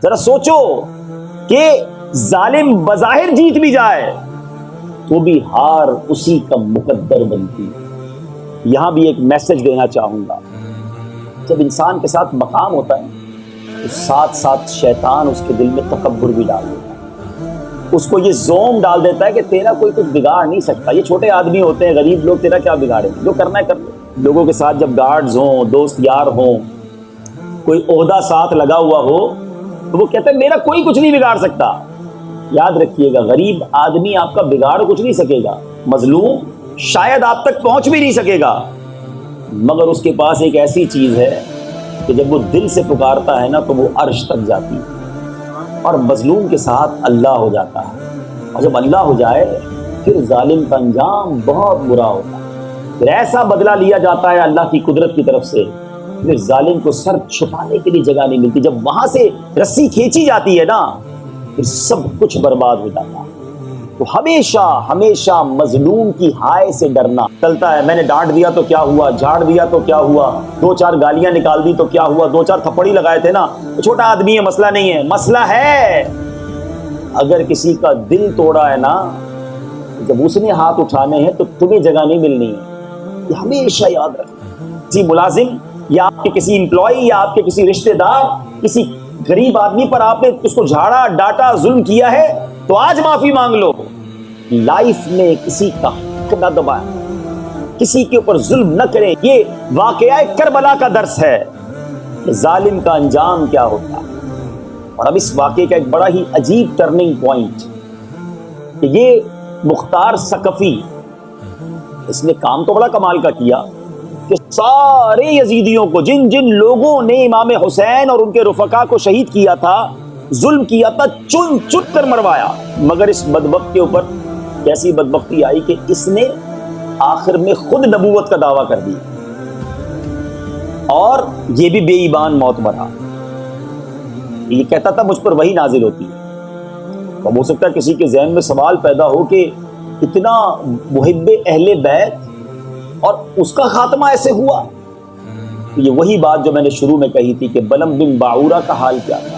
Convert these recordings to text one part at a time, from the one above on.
ذرا سوچو کہ ظالم بظاہر جیت بھی جائے تو بھی ہار اسی کا مقدر بنتی. یہاں بھی ایک میسج دینا چاہوں گا. جب انسان کے ساتھ مقام ہوتا ہے تو ساتھ ساتھ شیطان اس کے دل میں تکبر بھی ڈال دیتا ہے. اس کو یہ زوم ڈال دیتا ہے کہ تیرا کوئی کچھ بگاڑ نہیں سکتا. یہ چھوٹے آدمی ہوتے ہیں، غریب لوگ، تیرا کیا بگاڑیں، جو کرنا ہے کر لو. لوگوں کے ساتھ جب گارڈز ہوں، دوست یار ہوں، کوئی عہدہ ساتھ لگا ہوا ہو تو وہ کہتے ہیں میرا کوئی کچھ نہیں بگاڑ سکتا. یاد رکھیے گا، غریب آدمی آپ کا بگاڑ کچھ نہیں سکے گا، مظلوم شاید آپ تک پہنچ بھی نہیں سکے گا، مگر اس کے پاس ایک ایسی چیز ہے کہ جب وہ دل سے پکارتا ہے نا تو وہ عرش تک جاتی ہے. اور مظلوم کے ساتھ اللہ ہو جاتا ہے، اور جب اللہ ہو جائے پھر ظالم کا انجام بہت برا ہوتا ہے. پھر ایسا بدلہ لیا جاتا ہے اللہ کی قدرت کی طرف سے، پھر ظالم کو سر چھپانے کے لیے جگہ نہیں ملتی. جب وہاں سے رسی کھینچی جاتی ہے نا پھر سب کچھ برباد ہو جاتا ہے. تو ہمیشہ ہمیشہ مظلوم کی ہائے سے ڈرنا چلتا ہے. میں نے ڈانٹ دیا تو کیا ہوا، جھاڑ دیا تو کیا ہوا، 2-4 گالیاں نکال دی تو کیا ہوا، 2-4 تھپڑی لگائے تھے نا، چھوٹا آدمی ہے، مسئلہ نہیں ہے. مسئلہ ہے اگر کسی کا دل توڑا ہے نا، جب اس نے ہاتھ اٹھانے ہیں تو تمہیں جگہ نہیں ملنی ہے. یہ ہمیشہ یاد رکھنا. کسی ملازم یا آپ کے کسی امپلائی یا آپ کے کسی رشتہ دار، کسی غریب آدمی پر آپ نے اس کو جھاڑا، ڈانٹا، ظلم کیا ہے تو آج معافی مانگ لو. لائف میں کسی کا حق نہ دبائیں، کسی کے اوپر ظلم نہ کریں. یہ واقعہ کربلا کا درس ہے کہ ظالم کا انجام کیا ہوتا ہے. اور اب اس واقعے کا ایک بڑا ہی عجیب ٹرننگ پوائنٹ کہ یہ مختار ثقفی، اس نے کام تو بڑا کمال کا کیا کہ سارے یزیدیوں کو، جن جن لوگوں نے امام حسین اور ان کے رفقا کو شہید کیا تھا، ظلم کیا تھا، چن چن کر مروایا. مگر اس بدبخت کے اوپر کیسی بدبختی آئی کہ اس نے آخر میں خود نبوت کا دعویٰ کر دی اور یہ بھی بے ایمان موت مرا. یہ کہتا تھا مجھ پر وحی نازل ہوتی ہے. اب ہو سکتا ہے کسی کے ذہن میں سوال پیدا ہو کہ اتنا محب اہل بیت اور اس کا خاتمہ ایسے ہوا. یہ وہی بات جو میں نے شروع میں کہی تھی کہ بلم بن باعورہ کا حال کیا تھا.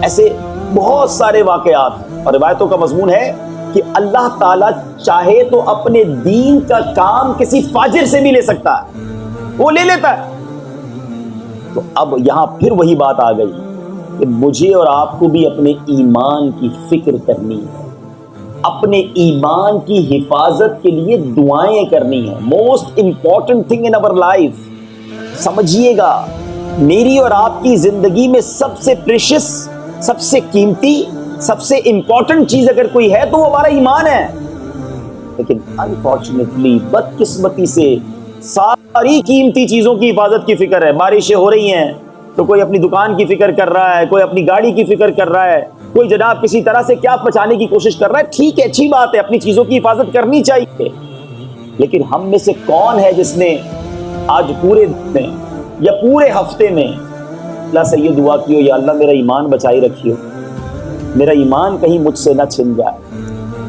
ایسے بہت سارے واقعات ہیں اور روایتوں کا مضمون ہے کہ اللہ تعالیٰ چاہے تو اپنے دین کا کام کسی فاجر سے بھی لے سکتا ہے، وہ لے لیتا ہے. تو اب یہاں پھر وہی بات آ گئی کہ مجھے اور آپ کو بھی اپنے ایمان کی فکر کرنی ہے، اپنے ایمان کی حفاظت کے لیے دعائیں کرنی ہیں. موسٹ امپورٹنٹ تھنگ ان اور لائف. سمجھیے گا، میری اور آپ کی زندگی میں سب سے پریشس، سب سے قیمتی، سب سے امپورٹنٹ چیز اگر کوئی ہے تو وہ ہمارا ایمان ہے. لیکن انفارچونیٹلی، بدقسمتی سے، ساری قیمتی چیزوں کی حفاظت کی فکر ہے. بارشیں ہو رہی ہیں تو کوئی اپنی دکان کی فکر کر رہا ہے، کوئی اپنی گاڑی کی فکر کر رہا ہے، کوئی جناب کسی طرح سے کیا بچانے کی کوشش کر رہا ہے. ٹھیک ہے، اچھی بات ہے، اپنی چیزوں کی حفاظت کرنی چاہیے. لیکن ہم میں سے کون ہے جس نے آج پورے دن میں یا پورے ہفتے میں اللہ سے یہ دعا کی ہو، یا اللہ میرا ایمان بچائی رکھیو، میرا ایمان کہیں مجھ سے نہ چھن جائے.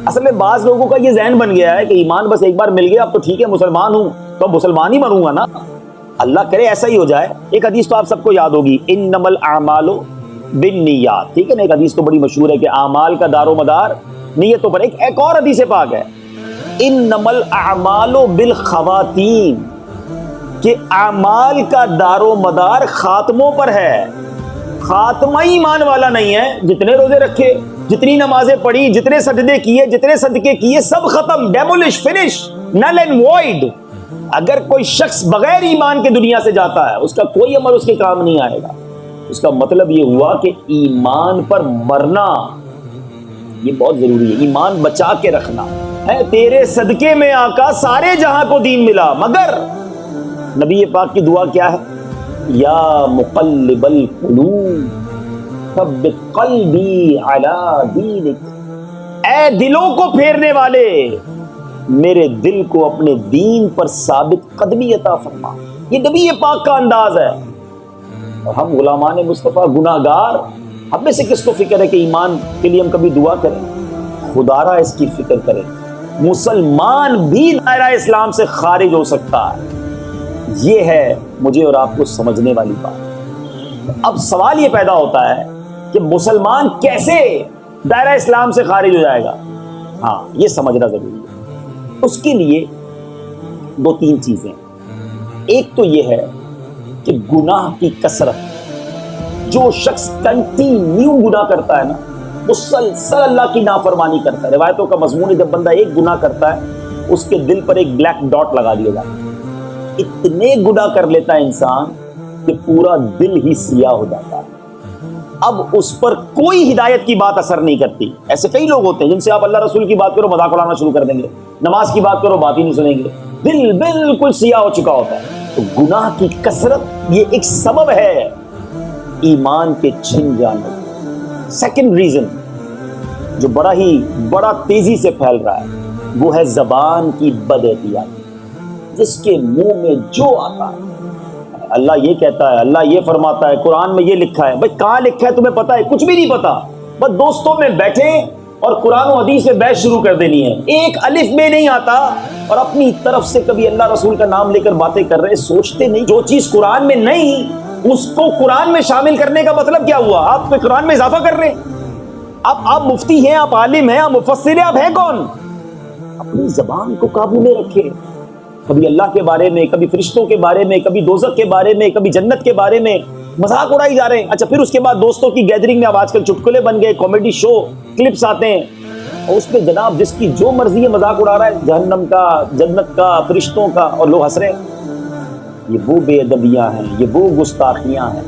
اصل میں بعض لوگوں کا یہ ذہن بن گیا ہے کہ ایمان بس ایک بار مل گیا اب تو ٹھیک ہے، مسلمان ہوں تو اب مسلمان ہی بنوں گا نا. اللہ کرے ایسا ہی ہو جائے. ایک حدیث تو آپ سب کو یاد ہوگی، انما الاعمال بالنیات. ٹھیک ہے نا، ایک حدیث تو بڑی مشہور ہے کہ اعمال کا دار و مدار نیتوں پر. ایک اور حدیث پاک ہے، انما الاعمال بالخواتیم، کہ اعمال کا دار و مدار خاتموں پر ہے. خاتمہ ایمان والا نہیں ہے. جتنے روزے رکھے، جتنی نمازیں پڑھی، جتنے سجدے کیے، جتنے صدقے کیے، سب ختم، demolish, finish, null and void. اگر کوئی شخص بغیر ایمان کے دنیا سے جاتا ہے، اس کا کوئی عمل اس کے کام نہیں آئے گا. اس کا مطلب یہ ہوا کہ ایمان پر مرنا یہ بہت ضروری ہے. ایمان بچا کے رکھنا ہے. تیرے صدقے میں آقا سارے جہاں کو دین ملا، مگر نبی پاک کی دعا کیا ہے؟ یا مقلب القلوب ثبت قلبی علی دینک. اے دلوں کو پھیرنے والے، میرے دل کو اپنے دین پر ثابت قدمی عطا فرما. یہ نبی پاک کا انداز ہے. اور ہم غلامان مصطفیٰ گناہگار، ہم میں سے کس کو فکر ہے کہ ایمان کے لیے ہم کبھی دعا کریں؟ خدا را اس کی فکر کریں. مسلمان بھی دائرہ اسلام سے خارج ہو سکتا ہے. یہ ہے مجھے اور آپ کو سمجھنے والی بات. اب سوال یہ پیدا ہوتا ہے کہ مسلمان کیسے دائرہ اسلام سے خارج ہو جائے گا. ہاں یہ سمجھنا ضروری ہے. اس کے لیے دو تین چیزیں. ایک تو یہ ہے کہ گناہ کی کثرت. جو شخص کنٹینیو گناہ کرتا ہے نا, مسلسل اللہ کی نافرمانی کرتا ہے. روایتوں کا مضمون ہے جب بندہ ایک گناہ کرتا ہے اس کے دل پر ایک بلیک ڈاٹ لگا دیا جاتا ہے. اتنے گناہ کر لیتا ہے انسان کہ پورا دل ہی سیاہ ہو جاتا ہے. اب اس پر کوئی ہدایت کی بات اثر نہیں کرتی. ایسے کئی لوگ ہوتے ہیں جن سے آپ اللہ رسول کی بات کرو مذاق اڑانا شروع کر دیں گے, نماز کی بات کرو بات ہی نہیں سنیں گے, دل بالکل سیاہ ہو چکا ہوتا ہے. تو گناہ کی کثرت یہ ایک سبب ہے ایمان کے چھن جانے. سیکنڈ ریزن جو بڑا تیزی سے پھیل رہا ہے وہ ہے زبان کی بد احتیاطی. جس کے منہ میں جو آتا ہے, اللہ یہ کہتا ہے, اللہ یہ فرماتا ہے, قرآن میں یہ لکھا ہے. بھائی کہاں لکھا ہے تمہیں پتا ہے؟ کچھ بھی نہیں پتا. بس دوستوں میں بیٹھے اور قرآن و حدیث میں بحث شروع کر دینی ہے. ایک الف بے نہیں آتا اور اپنی طرف سے کبھی اللہ رسول کا نام لے کر باتیں کر رہے. سوچتے نہیں جو چیز قرآن میں نہیں اس کو قرآن میں شامل کرنے کا مطلب کیا ہوا؟ آپ قرآن میں اضافہ کر رہے ہیں. آپ مفتی ہیں, آپ عالم ہیں, آپ مفسر ہیں, آپ ہیں کون؟ اپنی زبان کو قابو میں رکھے. کبھی اللہ کے بارے میں, کبھی فرشتوں کے بارے میں, کبھی دوزخ کے بارے میں, کبھی جنت کے بارے میں مذاق اڑائی جا رہے ہیں. اچھا پھر اس کے بعد دوستوں کی گیدرنگ میں اب آج کل چٹکلے بن گئے, کامیڈی شو کلپس آتے ہیں اور اس پہ جناب جس کی جو مرضی ہے مذاق اڑا رہا ہے, جہنم کا, جنت کا, فرشتوں کا, اور لوگ ہنس رہے ہیں. یہ وہ بے ادبیاں ہیں, یہ وہ گستاخیاں ہیں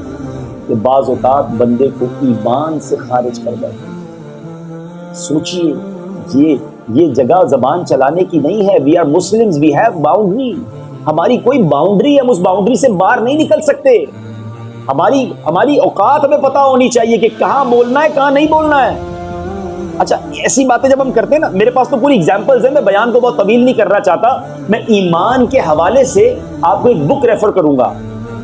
کہ بعض اوقات بندے کو ایمان سے خارج کر دیتے ہیں. سوچئے یہ جگہ زبان چلانے کی نہیں ہے. We are Muslims, we have boundary. ہماری کوئی باؤنڈری ہے, ہم اس باؤنڈری سے باہر نہیں نکل سکتے. ہماری اوقات ہمیں پتہ ہونی چاہیے کہ کہاں بولنا ہے کہاں نہیں بولنا ہے. اچھا ایسی باتیں جب ہم کرتے ہیں نا, میرے پاس تو پوری ایگزامپلز ہیں, میں بیان کو بہت طویل نہیں کرنا چاہتا. میں ایمان کے حوالے سے آپ کو ایک بک ریفر کروں گا.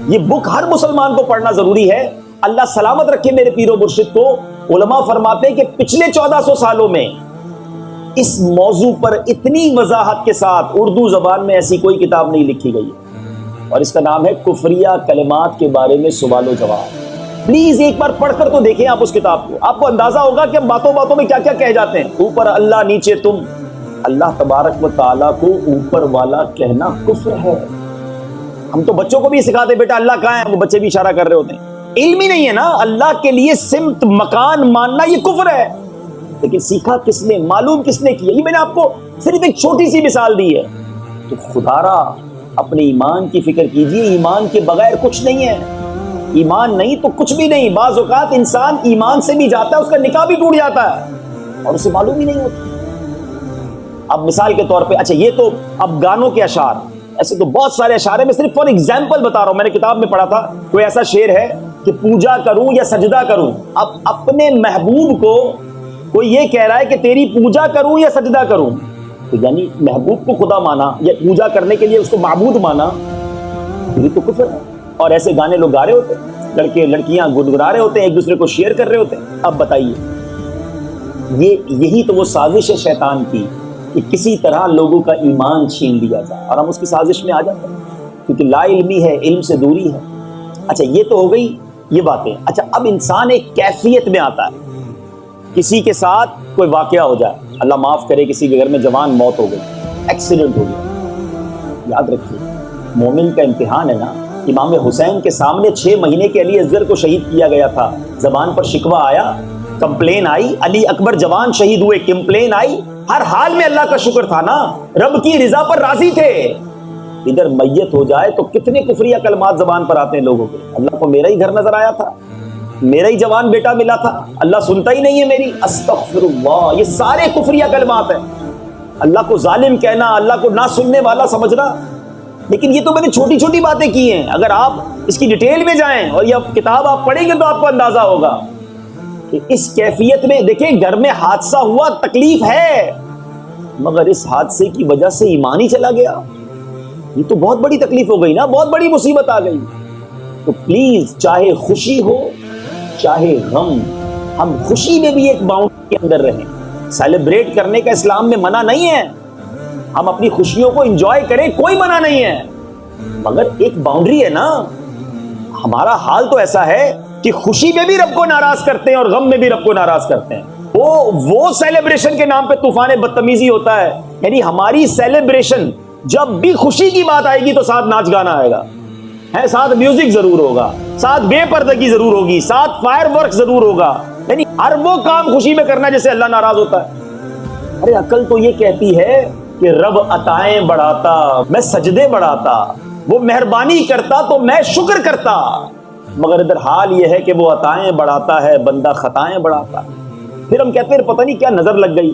یہ بک ہر مسلمان کو پڑھنا ضروری ہے. اللہ سلامت رکھے میرے پیر و مرشد کو. علماء فرماتے ہیں کہ پچھلے 1400 سالوں میں اس موضوع پر اتنی وضاحت کے ساتھ اردو زبان میں ایسی کوئی کتاب نہیں لکھی گئی ہے, اور اس کا نام ہے کفریہ کلمات کے بارے میں سوال و جواب. پلیز ایک بار پڑھ کر تو دیکھیں آپ اس کتاب کو, آپ کو اندازہ ہوگا کہ ہم باتوں باتوں میں کیا کیا کہہ جاتے ہیں. اوپر اللہ نیچے تم. اللہ تبارک و تعالیٰ کو اوپر والا کہنا کفر ہے. ہم تو بچوں کو بھی سکھاتے بیٹا اللہ کہاں ہے, وہ بچے بھی اشارہ کر رہے ہوتے ہیں. علم ہی نہیں ہے نا, اللہ کے لیے سمت مکان ماننا یہ کفر ہے. لیکن سیکھا کس نے, معلوم کس نے کیا؟ یہ میں نے آپ کو صرف ایک چھوٹی سی مثال دی ہے. تو خدارا اپنے ایمان کی فکر کیجئے. ایمان کے بغیر کچھ نہیں ہے. ایمان نہیں تو کچھ بھی نہیں. بعض اوقات انسان ایمان سے بھی جاتا ہے, اس کا نکاح بھی ٹوٹ جاتا ہے اور اسے معلوم ہی نہیں ہوتا. اب مثال کے طور پہ, اچھا یہ تو اب گانوں کے اشعار, ایسے تو بہت سارے اشعار ہیں, میں صرف فار ایگزامپل بتا رہا ہوں. میں نے کتاب میں پڑھا تھا کوئی ایسا شعر ہے کہ پوجا کروں یا سجدہ کروں. اب اپنے محبوب کو کوئی یہ کہہ رہا ہے کہ تیری پوجا کروں یا سجدہ کروں, تو یعنی محبوب کو خدا مانا یا پوجا کرنے کے لیے اس کو معبود مانا, یہ تو کفر ہے. اور ایسے گانے لوگ گا رہے ہوتے ہیں, لڑکے لڑکیاں گنگنا رہے ہوتے ہیں, ایک دوسرے کو شیئر کر رہے ہوتے ہیں. اب بتائیے یہی تو وہ سازش ہے شیطان کی کہ کسی طرح لوگوں کا ایمان چھین لیا جائے, اور ہم اس کی سازش میں آ جاتے ہیں کیونکہ لا علمی ہے, علم سے دوری ہے. اچھا یہ تو ہو گئی یہ باتیں. اچھا اب انسان ایک کیفیت میں آتا ہے, کسی کے ساتھ کوئی واقعہ ہو جائے, اللہ معاف کرے کسی کے گھر میں جوان موت ہو گئی, ایکسیڈنٹ ہو گیا. یاد رکھیے مومن کا امتحان ہے نا. امام حسین کے سامنے 6 مہینے کے علی اصغر کو شہید کیا گیا تھا. زبان پر شکوہ آیا, کمپلین آئی, علی اکبر جوان شہید ہوئے, کمپلین آئی. ہر حال میں اللہ کا شکر تھا نا, رب کی رضا پر راضی تھے. ادھر میت ہو جائے تو کتنے کفریہ کلمات زبان پر آتے ہیں لوگوں کے. اللہ کو میرا ہی گھر نظر آیا تھا, میرا ہی جوان بیٹا ملا تھا, اللہ سنتا ہی نہیں ہے میری, استغفر اللہ. یہ سارے کفریہ کلمات ہیں. اللہ کو ظالم کہنا, اللہ کو نہ سننے والا سمجھنا. لیکن یہ تو میں نے چھوٹی چھوٹی باتیں کی ہیں. اگر آپ اس کی ڈیٹیل میں جائیں اور یہ کتاب آپ پڑھیں گے تو آپ کو اندازہ ہوگا کہ اس کیفیت میں. دیکھیں گھر میں حادثہ ہوا, تکلیف ہے, مگر اس حادثے کی وجہ سے ایمان ہی چلا گیا. یہ تو بہت بڑی تکلیف ہو گئی نا, بہت بڑی مصیبت آ گئی. تو پلیز چاہے خوشی ہو چاہے غم, ہم خوشی میں بھی ایک باؤنڈری کے اندر رہیں. سیلیبریٹ کرنے کا اسلام میں منع نہیں ہے, ہم اپنی خوشیوں کو انجوائے کریں, کوئی منع نہیں ہے, مگر ایک باؤنڈری ہے نا. ہمارا حال تو ایسا ہے کہ خوشی میں بھی رب کو ناراض کرتے ہیں اور غم میں بھی رب کو ناراض کرتے ہیں. وہ سیلیبریشن کے نام پہ طوفان بدتمیزی ہوتا ہے. یعنی ہماری سیلیبریشن جب بھی خوشی کی بات آئے گی تو ساتھ ناچ گانا آئے گا, ساتھ میوزک ضرور ہوگا, ساتھ بے پردگی ضرور ہوگی, ساتھ فائر ورک ضرور ہوگا. یعنی ہر وہ کام خوشی میں کرنا جیسے اللہ ناراض ہوتا ہے. ارے عقل تو یہ کہتی ہے کہ رب عطائیں بڑھاتا, میں سجدے بڑھاتا, وہ مہربانی کرتا تو میں شکر کرتا. مگر ادھر حال یہ ہے کہ وہ عطائیں بڑھاتا ہے, بندہ خطائیں بڑھاتا. پھر ہم کہتے ہیں پتہ نہیں کیا نظر لگ گئی,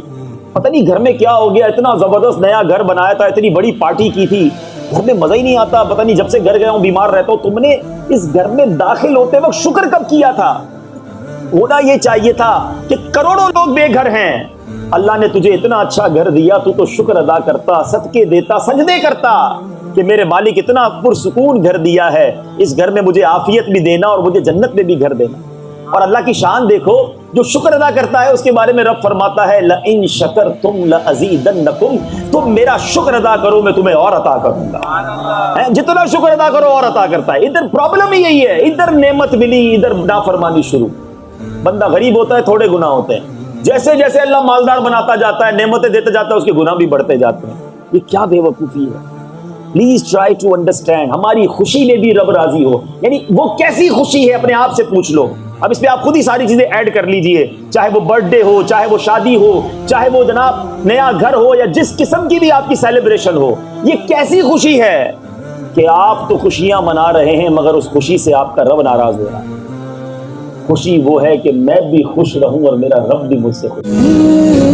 پتہ نہیں گھر میں کیا ہو گیا, اتنا زبردست نیا گھر بنایا تھا, اتنی بڑی پارٹی کی تھی, گھر میں مزہ ہی نہیں آتا. پتہ نہیں جب سے گھر گیا ہوں بیمار رہتا ہوں. تم نے اس گھر میں داخل ہوتے وقت شکر کب کیا تھا؟ ہونا یہ چاہیے تھا کہ کروڑوں لوگ بے گھر ہیں, اللہ نے تجھے اتنا اچھا گھر دیا, تو شکر ادا کرتا, صدقے دیتا, سجدے کرتا کہ میرے مالک اتنا پرسکون گھر دیا ہے, اس گھر میں مجھے عافیت بھی دینا اور مجھے جنت میں بھی گھر دینا. اور اللہ کی شان دیکھو, جو شکر ادا کرتا ہے اس کے بارے میں رب فرماتا ہے لَإِن شَكَرْتُمْ لَأَزِيدَنَّكُمْ, تم میرا شکر ادا کرو میں تمہیں اور عطا کروں گا. جتنا شکر ادا کرو اور عطا کرتا ہے. ادھر پرابلم ہی یہی ہے, ادھر نعمت ملی, ادھر نافرمانی شروع. بندہ غریب ہوتا ہے, تھوڑے گناہ ہوتے ہیں. جیسے جیسے اللہ مالدار بناتا جاتا ہے, نعمتیں دیتا جاتا ہے, اس کے گناہ بھی بڑھتے جاتے ہیں. یہ کیا بے وقوفی ہے. Please try to understand. ہماری خوشی میں بھی رب راضی ہو. یعنی وہ کیسی خوشی ہے اپنے آپ سے پوچھ لو. اب اس پہ آپ خود ہی ساری چیزیں ایڈ کر لیجئے, چاہے وہ برتھ ڈے ہو, چاہے وہ شادی ہو, چاہے وہ جناب نیا گھر ہو, یا جس قسم کی بھی آپ کی سیلیبریشن ہو. یہ کیسی خوشی ہے کہ آپ تو خوشیاں منا رہے ہیں مگر اس خوشی سے آپ کا رب ناراض ہو رہا ہے. خوشی وہ ہے کہ میں بھی خوش رہوں اور میرا رب بھی مجھ سے خوش.